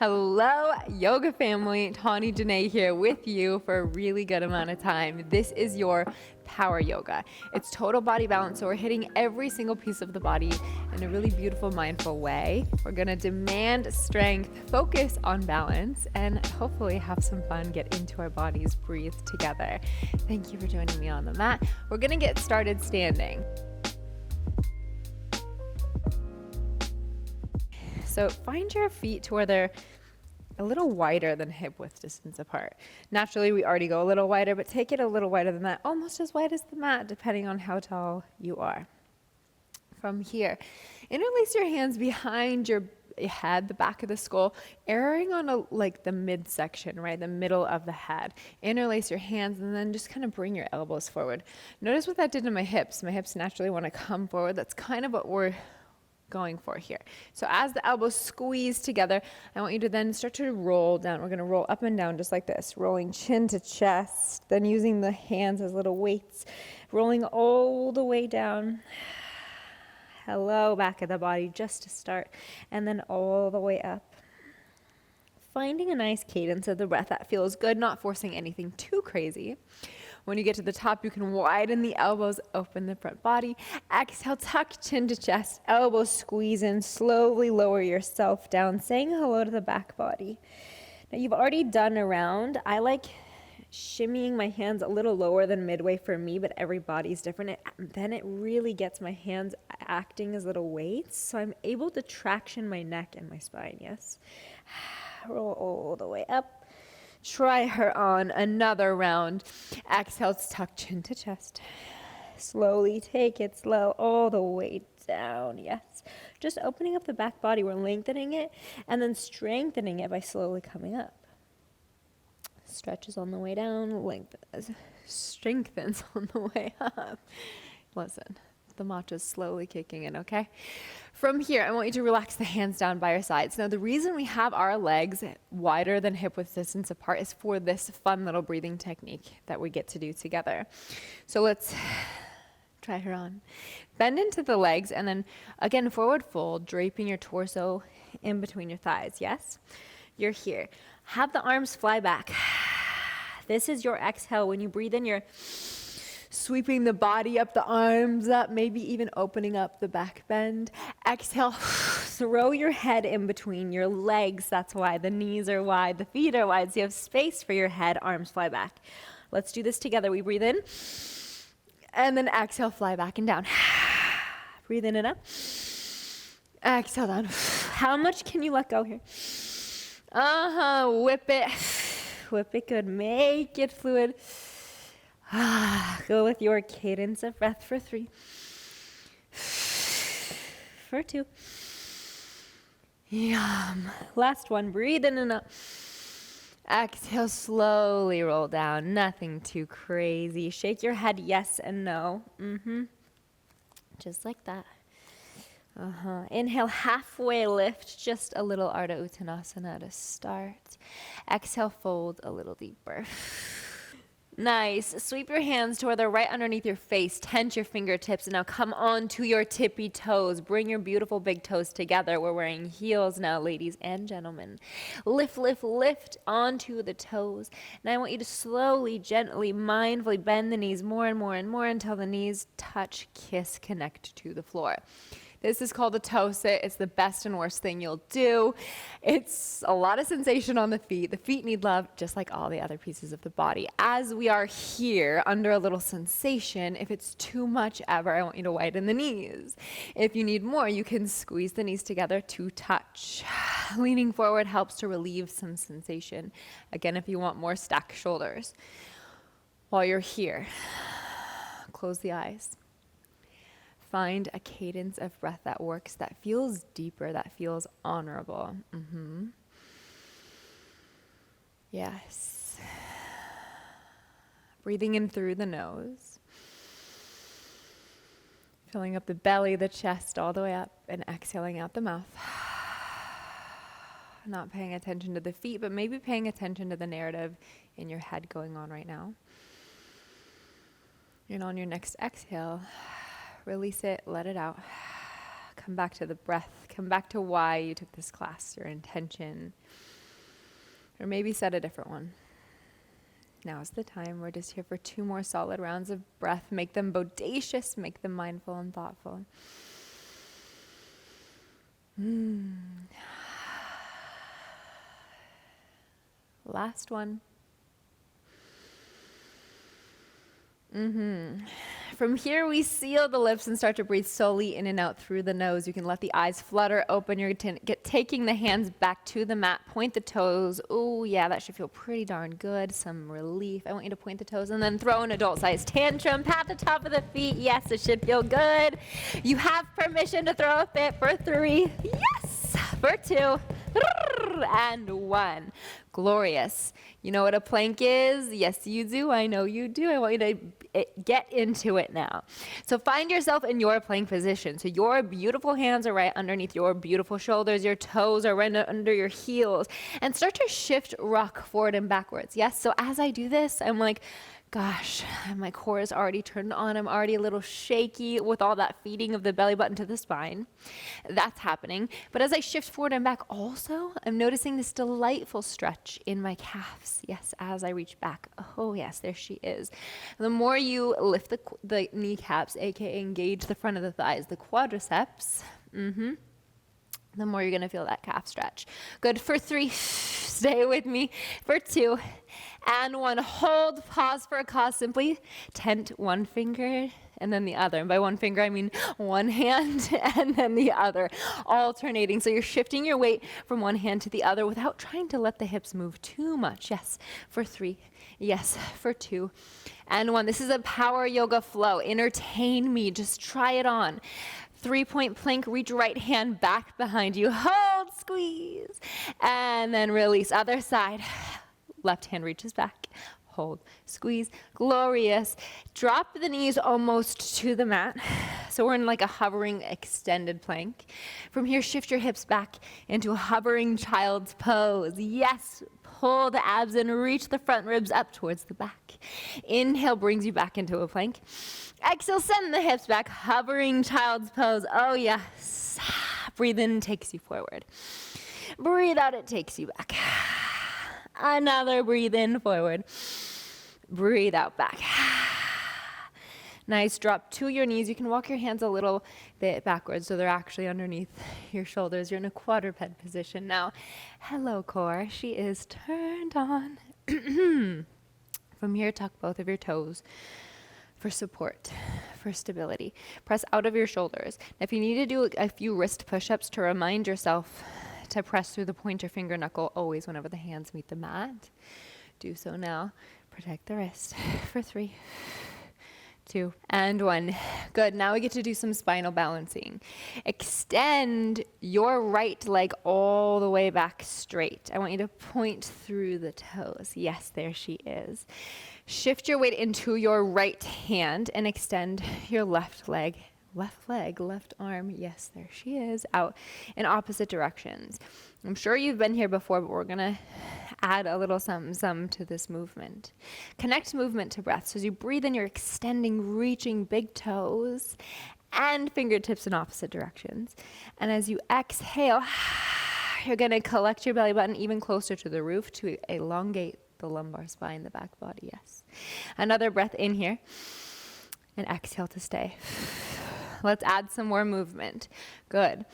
Hello, yoga family. Tawny Janae here with you for a really good amount of time. This is your power yoga. It's total body balance, so we're hitting every single piece of the body in a really beautiful, mindful way. We're gonna demand strength, focus on balance, and hopefully have some fun, get into our bodies, breathe together. Thank you for joining me on the mat. We're gonna get started standing. So find your feet to where they're a little wider than hip width distance apart. Naturally, we already go a little wider, but take it a little wider than that, almost as wide as the mat, depending on how tall you are. From here, interlace your hands behind your head, the back of the skull, erring on the midsection, right, the middle of the head. Interlace your hands and then just kind of bring your elbows forward. Notice what that did to my hips. My hips naturally want to come forward. That's kind of what we're going for here. So as the elbows squeeze together, I want you to then start to roll down. We're going to roll up and down just like this, rolling chin to chest, then using the hands as little weights, rolling all the way down. Hello, back of the body just to start, and then all the way up. Finding a nice cadence of the breath that feels good, not forcing anything too crazy. When you get to the top, you can widen the elbows, open the front body. Exhale, tuck chin to chest, elbows squeeze in, slowly lower yourself down, saying hello to the back body. Now you've already done a round. I like shimmying my hands a little lower than midway for me, but every body's different. Then it really gets my hands acting as little weights, so I'm able to traction my neck and my spine, yes? Roll all the way up. Try her on another round. Exhale, tuck chin to chest. Slowly take it slow all the way down. Yes. Just opening up the back body. We're lengthening it and then strengthening it by slowly coming up. Stretches on the way down, lengthens, strengthens on the way up. Listen, the matcha's slowly kicking in, okay? From here, I want you to relax the hands down by your sides. Now, the reason we have our legs wider than hip width distance apart is for this fun little breathing technique that we get to do together. So let's try her on. Bend into the legs and then, again, forward fold, draping your torso in between your thighs, yes? You're here. Have the arms fly back. This is your exhale. When you breathe in, you're sweeping the body up, the arms up, maybe even opening up the back bend. Exhale, throw your head in between your legs. That's why the knees are wide, the feet are wide, so you have space for your head, arms fly back. Let's do this together. We breathe in, and then exhale, fly back and down. Breathe in and up. Exhale down. How much can you let go here? Whip it. Whip it good. Make it fluid. Go with your cadence of breath for 3, for 2. Yum. Last one. Breathe in and up. Exhale, slowly roll down. Nothing too crazy. Shake your head yes and no. Just like that. Inhale, halfway lift, just a little Ardha Uttanasana to start. Exhale, fold a little deeper. Nice. Sweep your hands to where they're right underneath your face. Tense your fingertips and now come on to your tippy toes. Bring your beautiful big toes together. We're wearing heels now, ladies and gentlemen. Lift, lift, lift onto the toes. Now I want you to slowly, gently, mindfully bend the knees more and more and more until the knees touch, kiss, connect to the floor. This is called a toe sit. It's the best and worst thing you'll do. It's a lot of sensation on the feet. The feet need love just like all the other pieces of the body. As we are here under a little sensation, if it's too much ever, I want you to widen the knees. If you need more, you can squeeze the knees together to touch. Leaning forward helps to relieve some sensation. Again, if you want more, stack shoulders. While you're here, close the eyes. Find a cadence of breath that works, that feels deeper, that feels honorable. Yes. Breathing in through the nose. Filling up the belly, the chest, all the way up, and exhaling out the mouth. Not paying attention to the feet, but maybe paying attention to the narrative in your head going on right now. And on your next exhale, release it, let it out. Come back to the breath. Come back to why you took this class, your intention. Or maybe set a different one. Now's the time. We're just here for 2 more solid rounds of breath. Make them bodacious. Make them mindful and thoughtful. Last one. From here, we seal the lips and start to breathe slowly in and out through the nose. You can let the eyes flutter open. You're taking the hands back to the mat. Point the toes. Oh, yeah, that should feel pretty darn good. Some relief. I want you to point the toes and then throw an adult-sized tantrum. Pat the top of the feet. Yes, it should feel good. You have permission to throw a fit for 3. Yes, for 2. And 1. Glorious. You know what a plank is? Yes, you do. I know you do. I want you to get into it now. So find yourself in your plank position. So your beautiful hands are right underneath your beautiful shoulders. Your toes are right under your heels. And start to shift, rock forward and backwards. Yes, so as I do this, I'm like, gosh, my core is already turned on. I'm already a little shaky with all that feeding of the belly button to the spine. That's happening. But as I shift forward and back also, I'm noticing this delightful stretch in my calves. Yes, as I reach back. Oh, yes, there she is. The more you lift the kneecaps, aka engage the front of the thighs, the quadriceps, the more you're going to feel that calf stretch. Good. For 3, stay with me. For 2, and 1. Hold, pause for a cause. Simply tent one finger and then the other. And by one finger, I mean one hand and then the other, alternating. So you're shifting your weight from one hand to the other without trying to let the hips move too much. Yes, for 3. Yes, for 2. And 1. This is a power yoga flow. Entertain me. Just try it on. 3-point plank, reach right hand back behind you. Hold, squeeze, and then release. Other side. Left hand reaches back. Hold, squeeze. Glorious. Drop the knees almost to the mat. So we're in like a hovering extended plank. From here, shift your hips back into a hovering child's pose. Yes. Pull the abs in, reach the front ribs up towards the back. Inhale brings you back into a plank. Exhale, send the hips back, hovering child's pose. Oh, yes. Breathe in, takes you forward. Breathe out, it takes you back. Another breathe in, forward. Breathe out, back. Nice. Drop to your knees. You can walk your hands a little bit backwards so they're actually underneath your shoulders. You're in a quadruped position now. Hello, core. She is turned on. From here, tuck both of your toes for support, for stability. Press out of your shoulders. Now, if you need to do a few wrist push-ups to remind yourself to press through the pointer finger knuckle always whenever the hands meet the mat, do so now. Protect the wrist. For 3, 2, and 1. Good. Now we get to do some spinal balancing. Extend your right leg all the way back straight. I want you to point through the toes. Yes, there she is. Shift your weight into your right hand and extend your left leg, left arm. Yes, there she is, out in opposite directions. I'm sure you've been here before, but we're going to add a little something to this movement. Connect movement to breath. So as you breathe in, you're extending, reaching big toes and fingertips in opposite directions. And as you exhale, you're going to collect your belly button even closer to the roof to elongate the lumbar spine, the back body. Yes. Another breath in here and exhale to stay. Let's add some more movement. Good.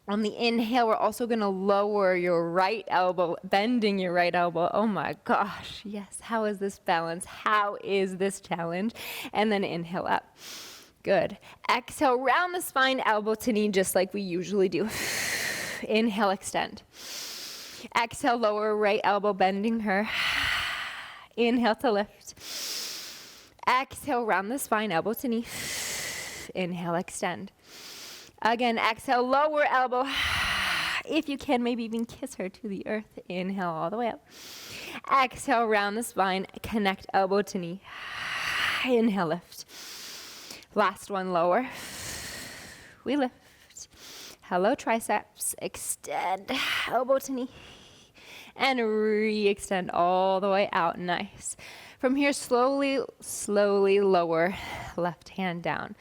On the inhale, we're also going to lower your right elbow, bending your right elbow. Oh my gosh. Yes. How is this balance? How is this challenge? And then inhale up. Good. Exhale, round the spine, elbow to knee, just like we usually do. Inhale, extend. Exhale, lower right elbow, bending her. Inhale to lift. Exhale, round the spine, elbow to knee. Inhale, extend. Again, exhale, lower elbow. If you can, maybe even kiss her to the earth. Inhale all the way up. Exhale, round the spine, connect elbow to knee. Inhale, lift. Last one, lower. We lift. Hello, triceps. Extend, elbow to knee. And re-extend all the way out. Nice. From here, slowly lower left hand down.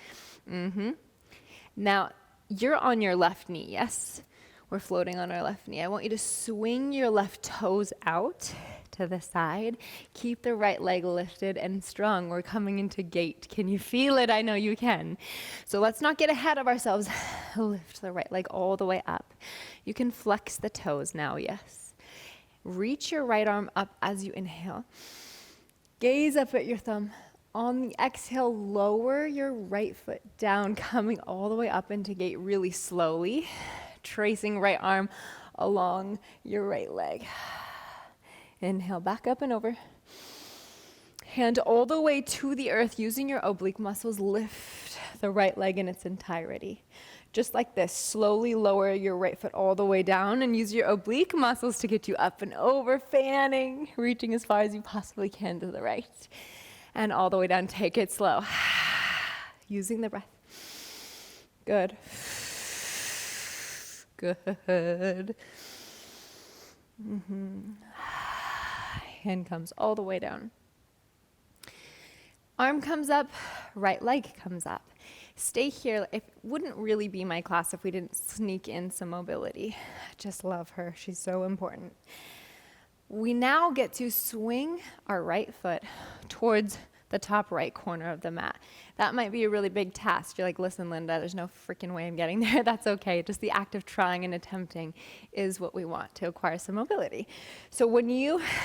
Now, you're on your left knee, yes? We're floating on our left knee. I want you to swing your left toes out to the side. Keep the right leg lifted and strong. We're coming into gate. Can you feel it? I know you can. So let's not get ahead of ourselves. Lift the right leg all the way up. You can flex the toes now, yes. Reach your right arm up as you inhale. Gaze up at your thumb. On the exhale, lower your right foot down, coming all the way up into gate really slowly. Tracing right arm along your right leg. Inhale, back up and over. Hand all the way to the earth, using your oblique muscles, lift the right leg in its entirety. Just like this, slowly lower your right foot all the way down and use your oblique muscles to get you up and over, fanning, reaching as far as you possibly can to the right. And all the way down, take it slow. Using the breath. Good. Good. Hand comes all the way down. Arm comes up, right leg comes up. Stay here. It wouldn't really be my class if we didn't sneak in some mobility. I just love her. She's so important. We now get to swing our right foot towards the top right corner of the mat. That might be a really big task. You're like, listen, Linda, there's no freaking way I'm getting there. That's okay. Just the act of trying and attempting is what we want to acquire some mobility. So when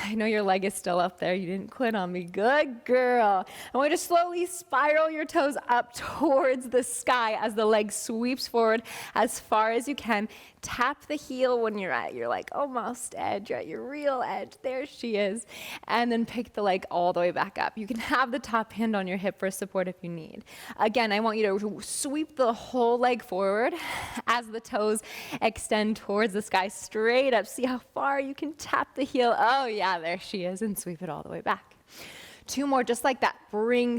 I know your leg is still up there. You didn't quit on me. Good girl. I want you to slowly spiral your toes up towards the sky as the leg sweeps forward as far as you can. Tap the heel when you're at your like almost edge. You're at your real edge. There she is. And then pick the leg all the way back up. You can have the top hand on your hip for support if you need. Again, I want you to sweep the whole leg forward as the toes extend towards the sky straight up. See how far you can tap the heel. Oh yeah, there she is. And sweep it all the way back. 2 more, just like that.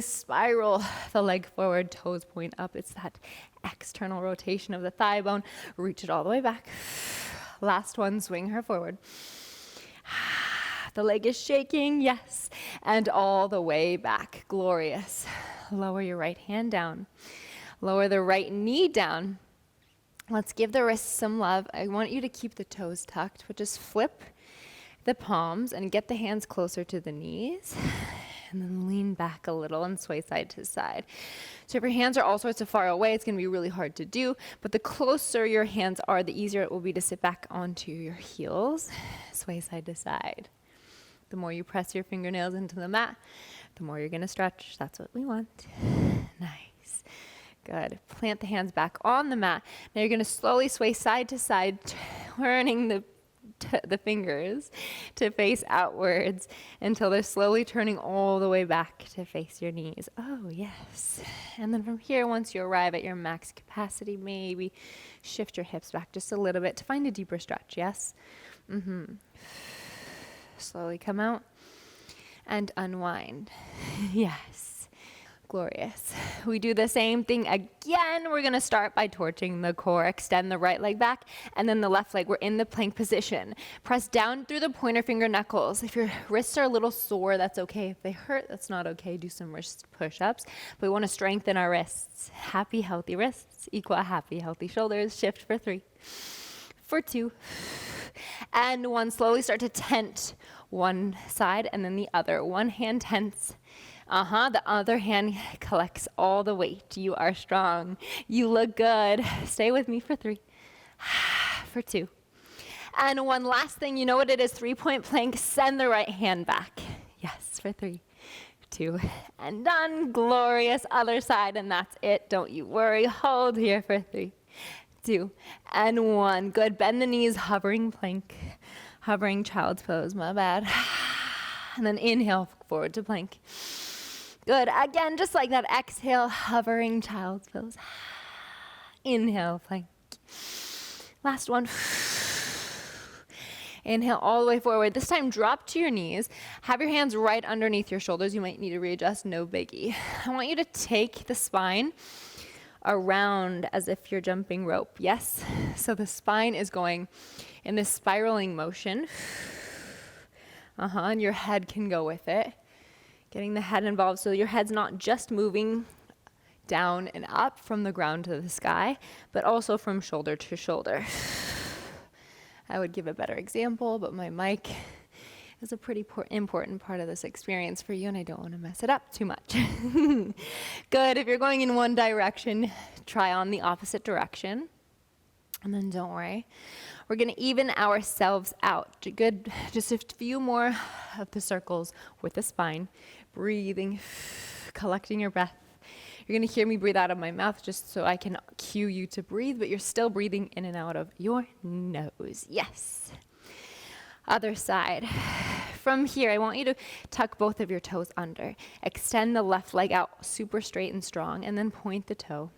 Spiral the leg forward, toes point up. It's that external rotation of the thigh bone. Reach it all the way back. Last one, swing her forward. The leg is shaking, yes. And all the way back. Glorious. Lower your right hand down. Lower the right knee down. Let's give the wrists some love. I want you to keep the toes tucked, but just flip the palms and get the hands closer to the knees. And then lean back a little and sway side to side. So if your hands are all sorts of far away, it's going to be really hard to do. But the closer your hands are, the easier it will be to sit back onto your heels. Sway side to side. The more you press your fingernails into the mat, the more you're going to stretch. That's what we want. Nice. Good. Plant the hands back on the mat. Now you're going to slowly sway side to side, turning the fingers to face outwards until they're slowly turning all the way back to face your knees. Oh, yes. And then from here, once you arrive at your max capacity, maybe shift your hips back just a little bit to find a deeper stretch, yes? Slowly come out and unwind. Yes. Glorious. We do the same thing again. We're going to start by torching the core. Extend the right leg back and then the left leg. We're in the plank position. Press down through the pointer finger knuckles. If your wrists are a little sore, that's okay. If they hurt, that's not okay. Do some wrist push-ups. But we want to strengthen our wrists. Happy, healthy wrists equal happy, healthy shoulders. Shift for 3, for 2, and 1. Slowly start to tent one side and then the other. One hand tense. The other hand collects all the weight. You are strong. You look good. Stay with me for 3, for 2, and 1. Last thing, you know what it is, 3-point plank. Send the right hand back. Yes, for 3, 2, and done. Glorious. Other side, and that's it. Don't you worry. Hold here for 3, 2, and 1. Good. Bend the knees, hovering plank. Hovering child's pose, my bad. And then inhale forward to plank. Good. Again, just like that. Exhale, hovering child's pose. Inhale, plank. Last one. Inhale all the way forward. This time, drop to your knees. Have your hands right underneath your shoulders. You might need to readjust. No biggie. I want you to take the spine around as if you're jumping rope. Yes? So the spine is going in this spiraling motion. And your head can go with it. Getting the head involved so your head's not just moving down and up from the ground to the sky, but also from shoulder to shoulder. I would give a better example, but my mic is a pretty important part of this experience for you, and I don't want to mess it up too much. Good. If you're going in one direction, try on the opposite direction. And then don't worry. We're going to even ourselves out. Good. Just a few more of the circles with the spine. Breathing, collecting your breath. You're going to hear me breathe out of my mouth just so I can cue you to breathe, but you're still breathing in and out of your nose. Yes. Other side. From here, I want you to tuck both of your toes under. Extend the left leg out super straight and strong, and then point the toe.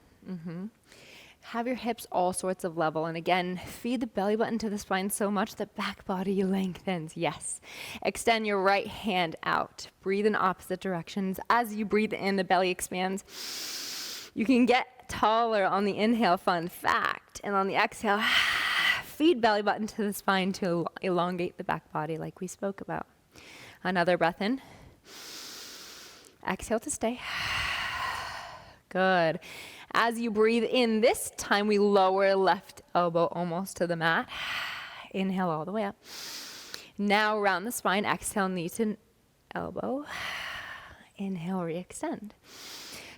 Have your hips all sorts of level. And again, feed the belly button to the spine so much that back body lengthens. Yes. Extend your right hand out. Breathe in opposite directions. As you breathe in, the belly expands. You can get taller on the inhale, fun fact. And on the exhale, feed belly button to the spine to elongate the back body like we spoke about. Another breath in. Exhale to stay. Good. As you breathe in, this time we lower left elbow almost to the mat. Inhale all the way up. Now round the spine, exhale knee to elbow. Inhale, re-extend.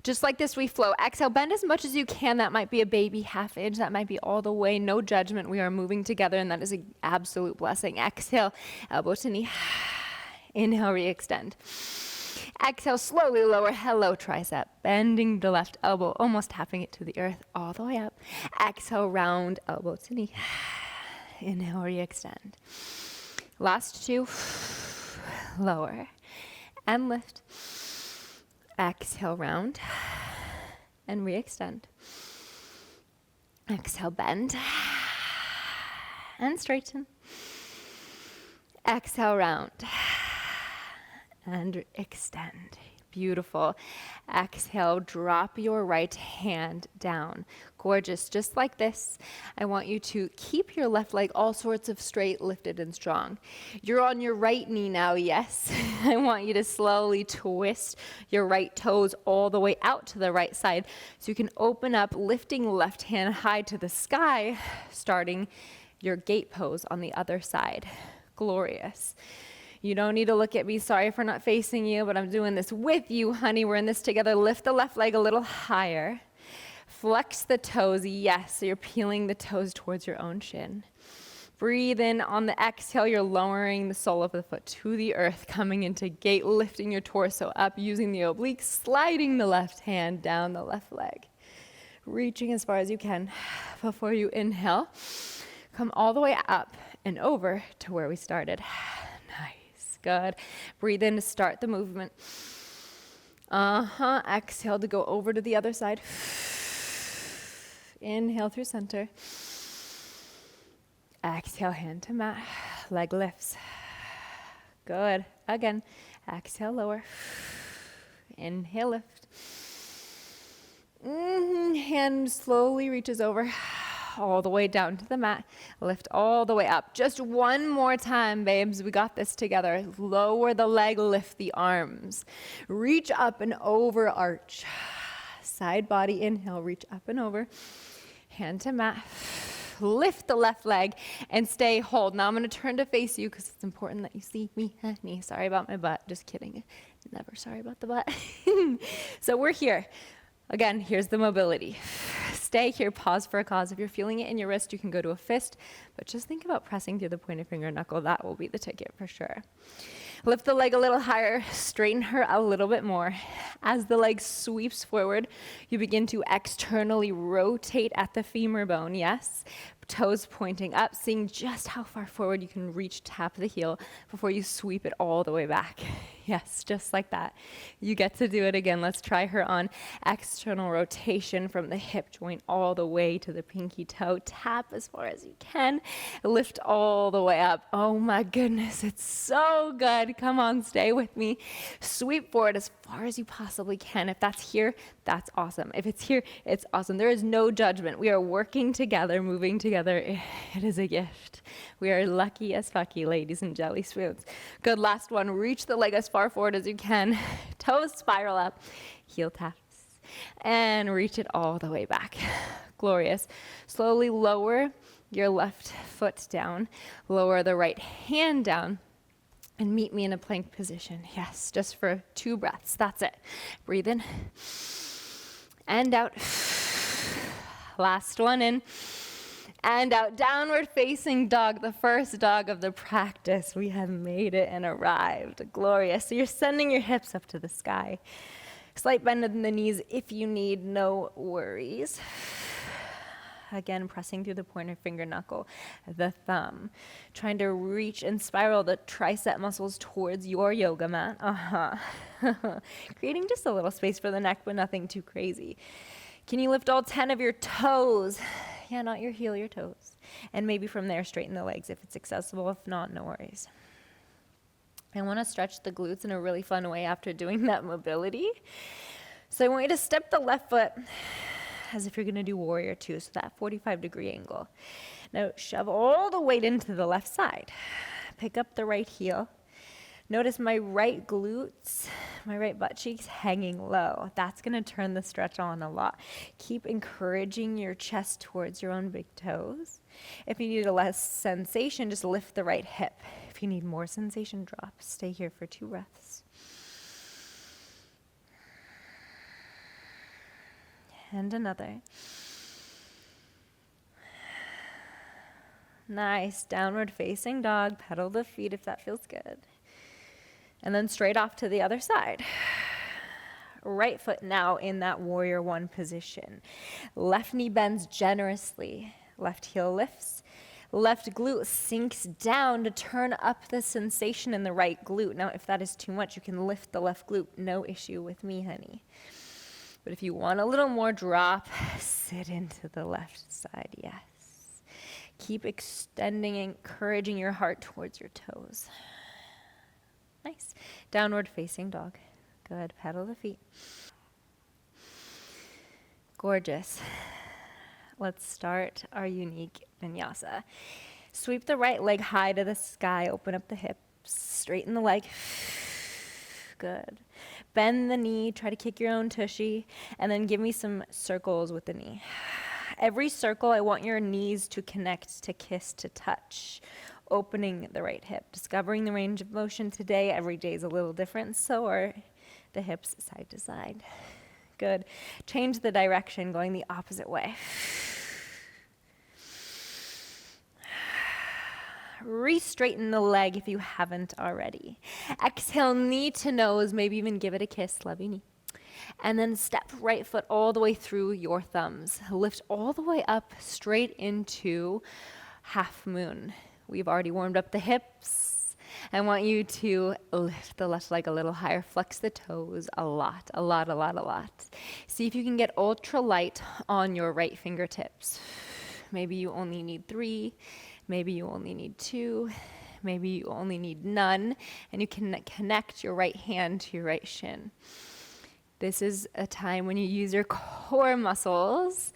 Just like this, we flow. Exhale, bend as much as you can. That might be a baby half inch. That might be all the way. No judgment. We are moving together, and that is an absolute blessing. Exhale, elbow to knee. Inhale, re-extend. Exhale, slowly lower, hello tricep. Bending the left elbow, almost tapping it to the earth, all the way up. Exhale, round elbow to knee. Inhale, re-extend. Last two. Lower and lift. Exhale, round and re-extend. Exhale, bend and straighten. Exhale, round and extend. Beautiful. Exhale, drop your right hand down. Gorgeous. Just like this, I want you to keep your left leg all sorts of straight, lifted, and strong. You're on your right knee now, yes. I want you to slowly twist your right toes all the way out to the right side so you can open up, lifting left hand high to the sky, starting your gate pose on the other side. Glorious. You don't need to look at me. Sorry for not facing you, but I'm doing this with you, honey. We're in this together. Lift the left leg a little higher. Flex the toes. Yes, so you're peeling the toes towards your own shin. Breathe in. On the exhale, you're lowering the sole of the foot to the earth, coming into gate, lifting your torso up, using the obliques, sliding the left hand down the left leg. Reaching as far as you can before you inhale. Come all the way up and over to where we started. Good. Breathe in to start the movement. Exhale to go over to the other side. Inhale through center. Exhale, hand to mat. Leg lifts. Good. Again. Exhale, lower. Inhale, lift. Hand slowly reaches over. All the way down to the mat. Lift all the way up. Just one more time, babes. We got this together. Lower the leg, lift the arms. Reach up and over, arch. Side body inhale, reach up and over. Hand to mat. Lift the left leg and stay, hold. Now I'm going to turn to face you because it's important that you see me, honey. Sorry about my butt. Just kidding. Never sorry about the butt. So we're here. Again, here's the mobility. Stay here, pause for a cause. If you're feeling it in your wrist, you can go to a fist, but just think about pressing through the pointer finger knuckle. That will be the ticket for sure. Lift the leg a little higher, straighten her a little bit more. As the leg sweeps forward, you begin to externally rotate at the femur bone, yes? Toes pointing up, seeing just how far forward you can reach, tap the heel before you sweep it all the way back. Yes, just like that. You get to do it again. Let's try her on external rotation from the hip joint all the way to the pinky toe. Tap as far as you can. Lift all the way up. Oh my goodness, it's so good. Come on, stay with me. Sweep forward as far as you possibly can. If that's here, that's awesome. If it's here, it's awesome. There is no judgment. We are working together, moving together. It is a gift. We are lucky as fucky, ladies and jelly spoons. Good, last one. Reach the leg as far forward as you can. Toes spiral up. Heel taps. And reach it all the way back. Glorious. Slowly lower your left foot down. Lower the right hand down. And meet me in a plank position. Yes, just for 2 breaths. That's it. Breathe in. And out. Last one in. And out. Downward facing dog, the first dog of the practice. We have made it and arrived. Glorious. So you're sending your hips up to the sky. Slight bend in the knees if you need, no worries. Again, pressing through the pointer finger knuckle, the thumb. Trying to reach and spiral the tricep muscles towards your yoga mat. Creating just a little space for the neck, but nothing too crazy. Can you lift all 10 of your toes? Yeah, not your heel, your toes. And maybe from there, straighten the legs if it's accessible. If not, no worries. I want to stretch the glutes in a really fun way after doing that mobility. So I want you to step the left foot as if you're going to do warrior 2, so that 45-degree angle. Now shove all the weight into the left side. Pick up the right heel. Notice my right glutes, my right butt cheeks hanging low. That's going to turn the stretch on a lot. Keep encouraging your chest towards your own big toes. If you need a less sensation, just lift the right hip. If you need more sensation, drop. Stay here for 2 breaths. And another. Nice. Downward facing dog. Pedal the feet if that feels good. And then straight off to the other side. Right foot now in that warrior 1 position. Left knee bends generously. Left heel lifts. Left glute sinks down to turn up the sensation in the right glute. Now, if that is too much, you can lift the left glute. No issue with me, honey. But if you want a little more drop, sit into the left side, yes. Keep extending, encouraging your heart towards your toes. Nice. Downward facing dog. Good. Pedal the feet. Gorgeous. Let's start our unique vinyasa. Sweep the right leg high to the sky. Open up the hips. Straighten the leg. Good. Bend the knee. Try to kick your own tushy. And then give me some circles with the knee. Every circle, I want your knees to connect, to kiss, to touch. Opening the right hip. Discovering the range of motion today. Every day is a little different. So are the hips side to side. Good. Change the direction, going the opposite way. Re-straighten the leg if you haven't already. Exhale, knee to nose, maybe even give it a kiss, love you knee. And then step right foot all the way through your thumbs. Lift all the way up straight into half moon. We've already warmed up the hips. I want you to lift the left leg a little higher, flex the toes a lot. See if you can get ultra light on your right fingertips. Maybe you only need 3, maybe you only need 2, maybe you only need none, and you can connect your right hand to your right shin. This is a time when you use your core muscles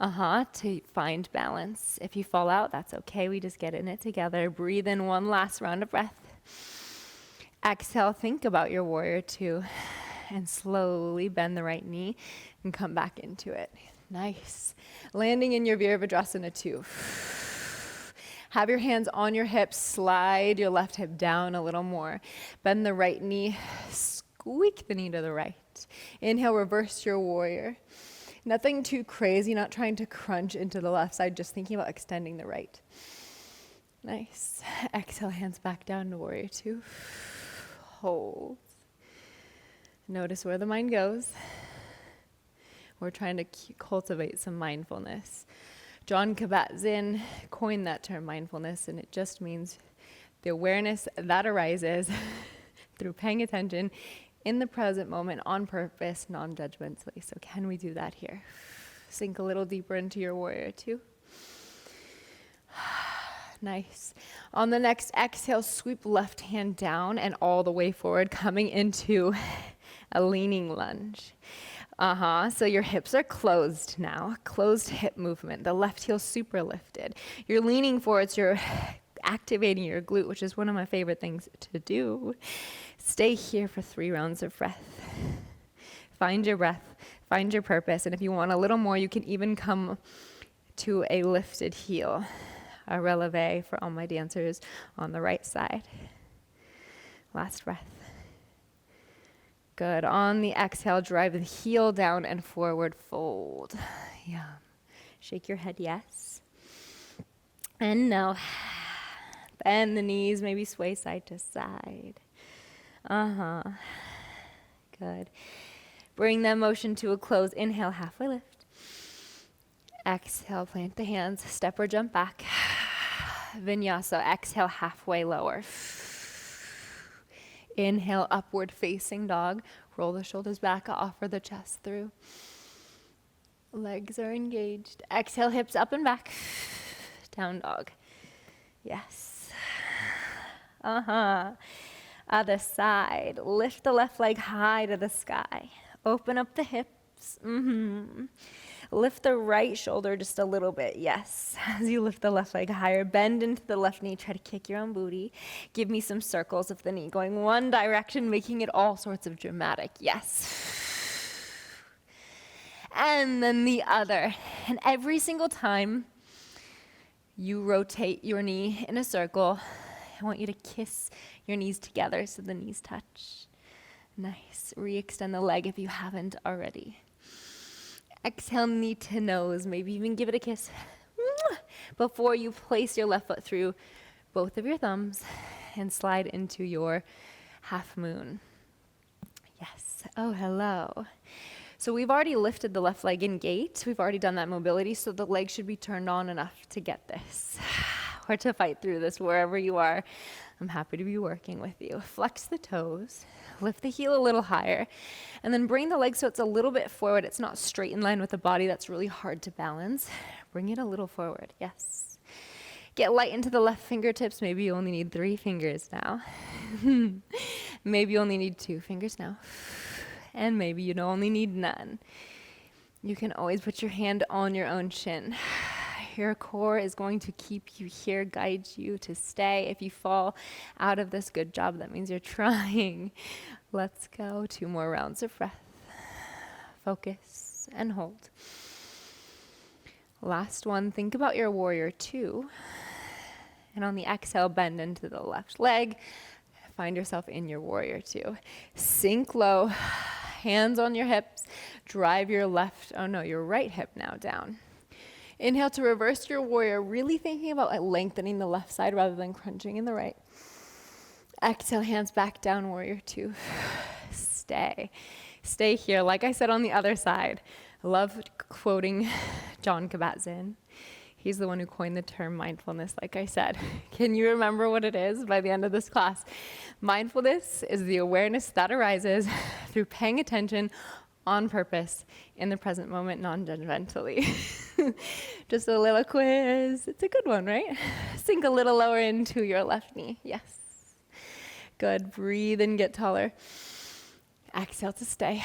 to find balance. If you fall out, that's okay. We just get in it together. Breathe in one last round of breath. Exhale, think about your warrior 2, and slowly bend the right knee and come back into it. Nice. Landing in your Virabhadrasana 2. Have your hands on your hips. Slide your left hip down a little more. Bend the right knee. Squeak the knee to the right. Inhale, reverse your warrior. Nothing too crazy, not trying to crunch into the left side, just thinking about extending the right. Nice. Exhale, hands back down to warrior 2. Hold. Notice where the mind goes. We're trying to cultivate some mindfulness. John Kabat-Zinn coined that term mindfulness, and it just means the awareness that arises through paying attention in the present moment on purpose, non-judgmentally. So can we do that here? Sink a little deeper into your warrior 2. Nice. On the next exhale, sweep left hand down and all the way forward, coming into a leaning lunge. So your hips are closed now. Closed hip movement. The left heel super lifted. You're leaning forward, so you're activating your glute, which is one of my favorite things to do. Stay here for 3 rounds of breath. Find your breath. Find your purpose. And if you want a little more, you can even come to a lifted heel, a releve for all my dancers on the right side. Last breath. Good. On the exhale, drive the heel down and forward fold. Yum. Shake your head, yes. And no. Bend the knees, maybe sway side to side. Good. Bring that motion to a close. Inhale, halfway lift. Exhale, plant the hands, step or jump back. Vinyasa, exhale, halfway lower. Inhale, upward facing dog. Roll the shoulders back, offer the chest through. Legs are engaged. Exhale, hips up and back. Down dog. Yes. Other side. Lift the left leg high to the sky. Open up the hips. Lift the right shoulder just a little bit. Yes. As you lift the left leg higher, bend into the left knee. Try to kick your own booty. Give me some circles of the knee going one direction, making it all sorts of dramatic. Yes. And then the other. And every single time you rotate your knee in a circle, I want you to kiss your knees together so the knees touch. Nice. Re-extend the leg if you haven't already. Exhale, knee to nose. Maybe even give it a kiss before you place your left foot through both of your thumbs and slide into your half moon. Yes. Oh, hello. So we've already lifted the left leg in gait. We've already done that mobility, so the leg should be turned on enough to get this or to fight through this wherever you are. I'm happy to be working with you. Flex the toes, lift the heel a little higher, and then bring the leg so it's a little bit forward. It's not straight in line with the body. That's really hard to balance. Bring it a little forward. Yes. Get light into the left fingertips. Maybe you only need 3 fingers now. Maybe you only need 2 fingers now. And maybe you only need none. You can always put your hand on your own shin. Your core is going to keep you here, guide you to stay. If you fall out of this, good job. That means you're trying. Let's go. 2 more rounds of breath. Focus and hold. Last one. Think about your warrior 2. And on the exhale, bend into the left leg. Find yourself in your warrior 2. Sink low. Hands on your hips. Drive your your right hip now down. Inhale to reverse your warrior, really thinking about lengthening the left side rather than crunching in the right. Exhale, hands back down, warrior 2. Stay here. Like I said on the other side, I love quoting Jon Kabat-Zinn. He's the one who coined the term mindfulness, like I said. Can you remember what it is by the end of this class? Mindfulness is the awareness that arises through paying attention on purpose in the present moment, non-judgmentally. Just a little quiz. It's a good one, right? Sink a little lower into your left knee. Yes. Good. Breathe and get taller. Exhale to stay.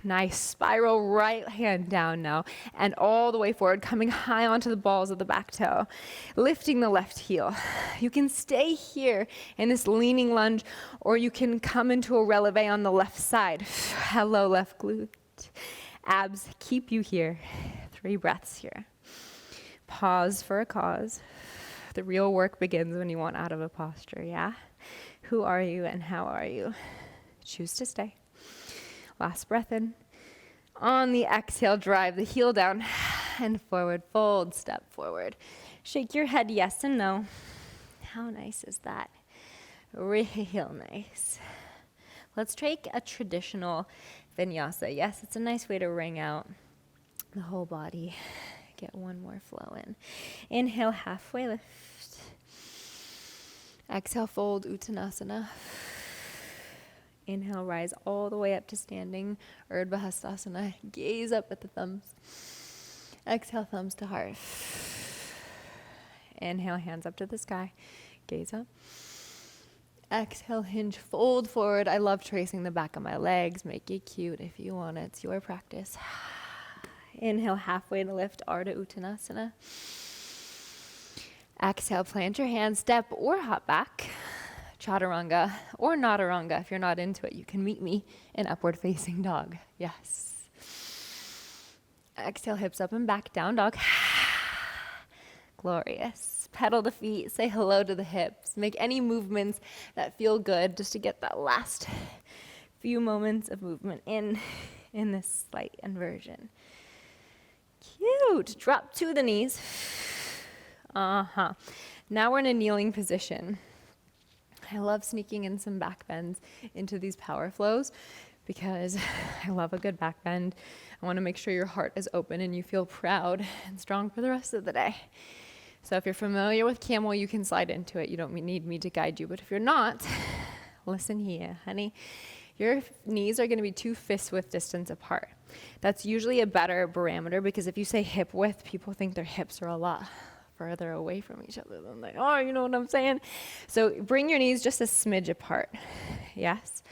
Nice. Spiral right hand down now and all the way forward, coming high onto the balls of the back toe, lifting the left heel. You can stay here in this leaning lunge, or you can come into a releve on the left side. Hello, left glute. Abs keep you here. 3 breaths here. Pause for a cause. The real work begins when you want out of a posture, yeah? Who are you and how are you? Choose to stay. Last breath in. On the exhale, drive the heel down and forward fold, step forward. Shake your head yes and no. How nice is that? Real nice. Let's take a traditional vinyasa. Yes, it's a nice way to wring out the whole body. Get one more flow in. Inhale, halfway lift. Exhale, fold, Uttanasana. Inhale, rise all the way up to standing, Urdhva Hastasana. Gaze up at the thumbs. Exhale, thumbs to heart. Inhale, hands up to the sky. Gaze up. Exhale, hinge, fold forward. I love tracing the back of my legs. Make it cute if you want it. It's your practice. Inhale, halfway to lift, Ardha Uttanasana. Exhale, plant your hands, step or hop back. Chaturanga or Nataranga. If you're not into it, you can meet me in upward facing dog. Yes. Exhale, hips up and back, down dog. Glorious. Pedal the feet, say hello to the hips. Make any movements that feel good just to get that last few moments of movement in this slight inversion. Cute. Drop to the knees. Now we're in a kneeling position. I love sneaking in some back bends into these power flows because I love a good back bend. I want to make sure your heart is open and you feel proud and strong for the rest of the day. So if you're familiar with camel, you can slide into it. You don't need me to guide you. But if you're not, listen here, honey. Your knees are going to be 2 fist width distance apart. That's usually a better barometer because if you say hip width, people think their hips are a lot further away from each other than they are. You know what I'm saying? So bring your knees just a smidge apart. Yes.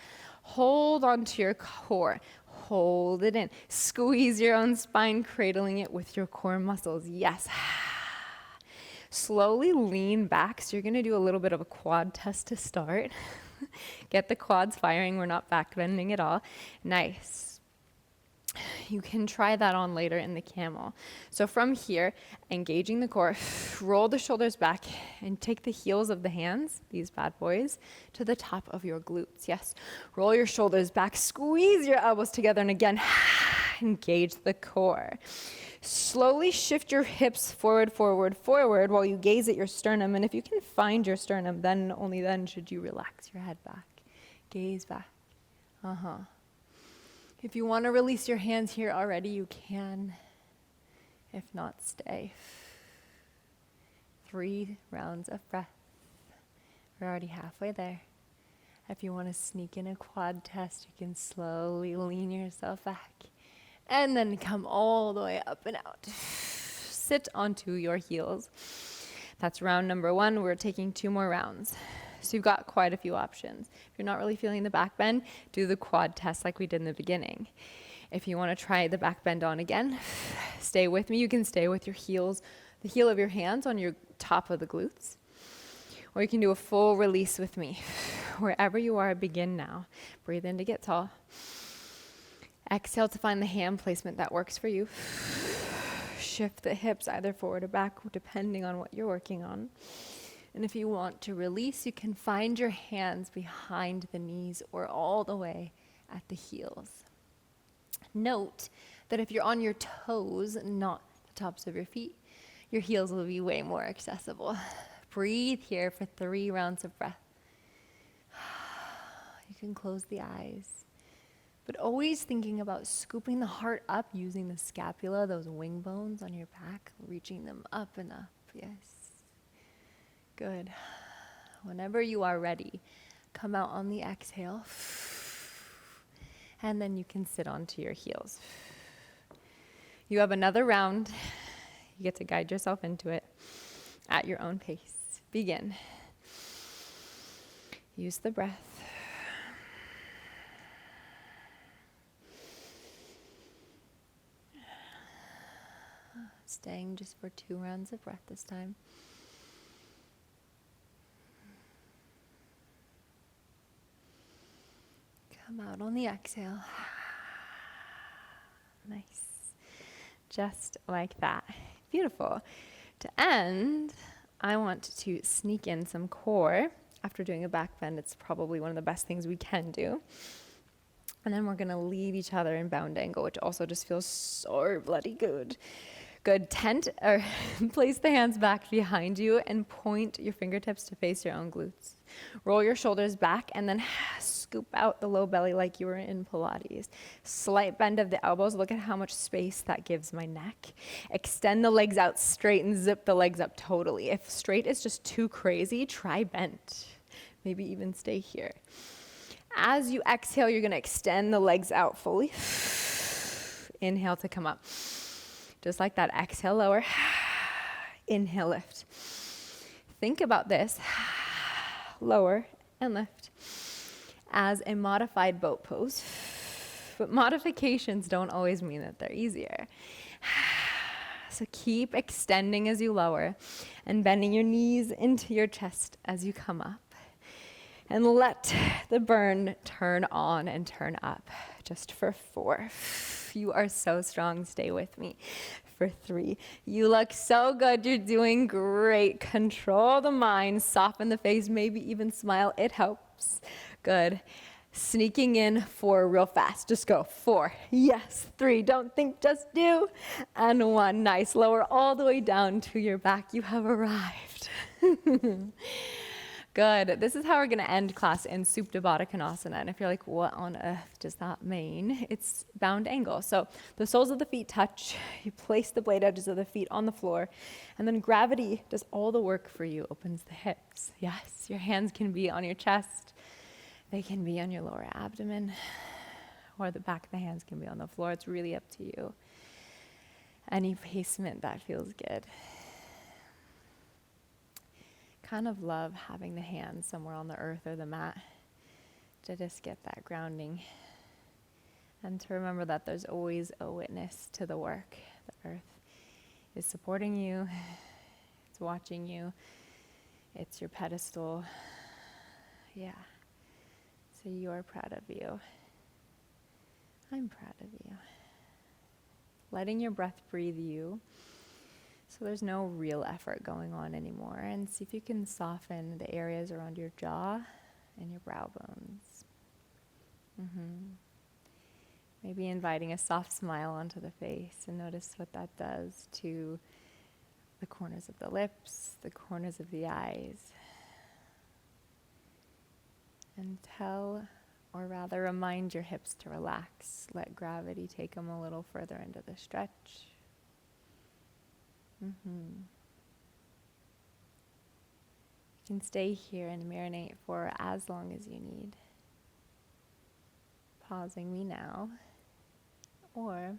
Hold onto your core. Hold it in. Squeeze your own spine, cradling it with your core muscles. Yes. Slowly lean back. So you're going to do a little bit of a quad test to start. Get the quads firing. We're not back bending at all. Nice. You can try that on later in the camel. So from here, engaging the core, roll the shoulders back and take the heels of the hands, these bad boys, to the top of your glutes. Yes. Roll your shoulders back, squeeze your elbows together, and again, engage the core. Slowly shift your hips forward, forward, forward while you gaze at your sternum. And if you can find your sternum, then only then should you relax your head back. Gaze back. If you want to release your hands here already, you can. If not, stay. 3 rounds of breath. We're already halfway there. If you want to sneak in a quad test, you can slowly lean yourself back. And then come all the way up and out. Sit onto your heels. That's round number 1. We're taking 2 more rounds. So you've got quite a few options. If you're not really feeling the back bend, do the quad test like we did in the beginning. If you want to try the back bend on again, stay with me. You can stay with your heels, the heel of your hands on your top of the glutes. Or you can do a full release with me. Wherever you are, begin now. Breathe in to get tall. Exhale to find the hand placement that works for you. Shift the hips either forward or back, depending on what you're working on. And if you want to release, you can find your hands behind the knees or all the way at the heels. Note that if you're on your toes, not the tops of your feet, your heels will be way more accessible. Breathe here for 3 rounds of breath. You can close the eyes. But always thinking about scooping the heart up using the scapula, those wing bones on your back, reaching them up and up. Yes. Good. Whenever you are ready, come out on the exhale. And then you can sit onto your heels. You have another round. You get to guide yourself into it at your own pace. Begin. Use the breath. Staying just for 2 rounds of breath this time. Come out on the exhale. Nice. Just like that. Beautiful. To end, I want to sneak in some core. After doing a back bend, it's probably one of the best things we can do. And then we're going to leave each other in bound angle, which also just feels so bloody good. Good. Place the hands back behind you and point your fingertips to face your own glutes. Roll your shoulders back and then scoop out the low belly like you were in Pilates. Slight bend of the elbows. Look at how much space that gives my neck. Extend the legs out straight and zip the legs up totally. If straight is just too crazy, try bent. Maybe even stay here. As you exhale, you're going to extend the legs out fully. Inhale to come up. Just like that, exhale, lower. Inhale, lift. Think about this, lower and lift, as a modified boat pose. But modifications don't always mean that they're easier. So keep extending as you lower and bending your knees into your chest as you come up. And let the burn turn on and turn up, just for 4. You are so strong. Stay with me for 3. You look so good. You're doing great. Control the mind, soften the face, maybe even smile. It helps. Good. Sneaking in 4 real fast. Just go. 4. Yes. 3. Don't think, just do. And 1. Nice. Lower all the way down to your back. You have arrived. Good. This is how we're going to end class in Supta Baddha Konasana. And if you're like, what on earth does that mean? It's bound angle. So the soles of the feet touch. You place the blade edges of the feet on the floor. And then gravity does all the work for you. Opens the hips. Yes. Your hands can be on your chest. They can be on your lower abdomen. Or the back of the hands can be on the floor. It's really up to you. Any placement that feels good. Kind of love having the hands somewhere on the earth or the mat to just get that grounding. And to remember that there's always a witness to the work. The earth is supporting you. It's watching you. It's your pedestal. Yeah. So you're proud of you. I'm proud of you. Letting your breath breathe you. So there's no real effort going on anymore. And see if you can soften the areas around your jaw and your brow bones. Maybe inviting a soft smile onto the face, and notice what that does to the corners of the lips, the corners of the eyes. And tell, or rather remind your hips to relax. Let gravity take them a little further into the stretch. You can stay here and marinate for as long as you need. Pausing me now. Or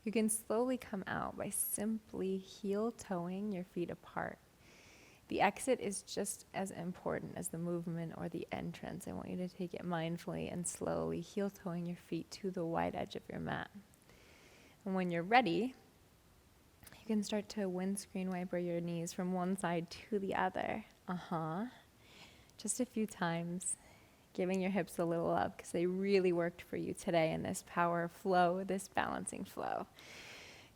you can slowly come out by simply heel-toeing your feet apart. The exit is just as important as the movement or the entrance. I want you to take it mindfully and slowly, heel-toeing your feet to the wide edge of your mat. And when you're ready, you can start to windscreen wiper your knees from one side to the other. Just a few times, giving your hips a little love because they really worked for you today in this power flow, this balancing flow.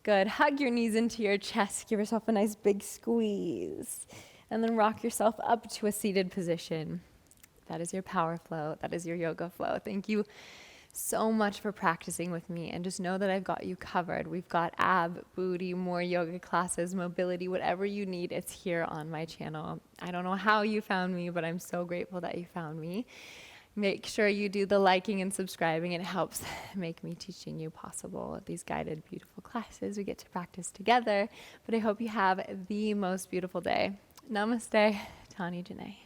Good. Hug your knees into your chest. Give yourself a nice big squeeze. And then rock yourself up to a seated position. That is your power flow. That is your yoga flow. Thank you so much for practicing with me, and just know that I've got you covered. We've got ab, booty, more yoga classes, mobility, whatever you need, it's here on my channel. I don't know how you found me, but I'm so grateful that you found me. Make sure you do the liking and subscribing. It helps make me teaching you possible. These guided, beautiful classes we get to practice together. But I hope you have the most beautiful day. Namaste, Tani Janae.